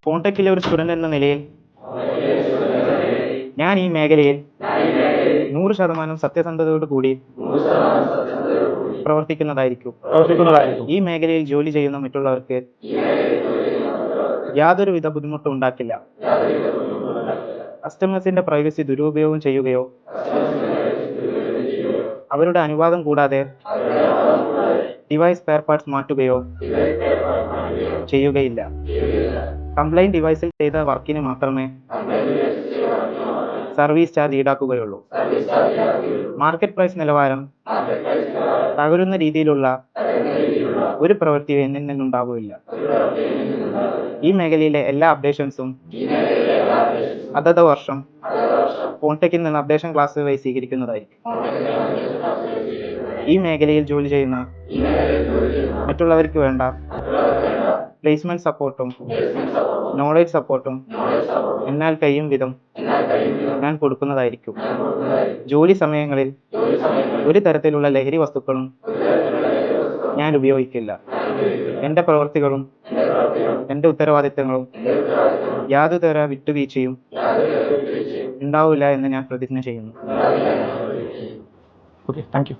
ഫോൺടെക്കിലെ ഒരു സ്റ്റുഡന്റ് എന്ന നിലയിൽ ഞാൻ ഈ മേഖലയിൽ 100% സത്യസന്ധതയോടുകൂടി പ്രവർത്തിക്കുന്നതായിരിക്കും. ഈ മേഖലയിൽ ജോലി ചെയ്യുന്ന മറ്റുള്ളവർക്ക് യാതൊരുവിധ ബുദ്ധിമുട്ടും ഉണ്ടാക്കില്ല. കസ്റ്റമേഴ്സിന്റെ പ്രൈവസി ദുരുപയോഗം ചെയ്യുകയോ അവരുടെ അനുവാദം കൂടാതെ ഡിവൈസ് സ്പെയർ പാർട്സ് മാറ്റുകയോ ചെയ്യുകയില്ല. കംപ്ലൈന്റ് ഡിവൈസിൽ ചെയ്ത വർക്കിന് മാത്രമേ സർവീസ് ചാർജ് ഈടാക്കുകയുള്ളൂ. മാർക്കറ്റ് പ്രൈസ് നിലവാരം തകരുന്ന രീതിയിലുള്ള ഒരു പ്രവൃത്തിയും എന്നിൽ നിന്നുണ്ടാവുകയില്ല. ഈ മേഖലയിലെ എല്ലാ അപ്ഡേഷൻസും അതത് വർഷം ഫോൺടെക്കിൽ നിന്ന് അപ്ഡേഷൻ ക്ലാസ്സുകളായി സ്വീകരിക്കുന്നതായിരിക്കും. ഈ മേഖലയിൽ ജോലി ചെയ്യുന്ന മറ്റുള്ളവർക്ക് വേണ്ട പ്ലേസ്മെന്റ് സപ്പോർട്ടും നോളേജ് സപ്പോർട്ടും എന്നാൽ കഴിയും വിധം ഞാൻ കൊടുക്കുന്നതായിരിക്കും. ജോലി സമയങ്ങളിൽ ഒരു തരത്തിലുള്ള ലഹരി വസ്തുക്കളും ഞാൻ ഉപയോഗിക്കില്ല. എൻ്റെ പ്രവൃത്തികളും എൻ്റെ ഉത്തരവാദിത്തങ്ങളും യാതൊരുതര വിട്ടുവീഴ്ചയും ഉണ്ടാവില്ല എന്ന് ഞാൻ പ്രതിജ്ഞ ചെയ്യുന്നു. Okay, thank you.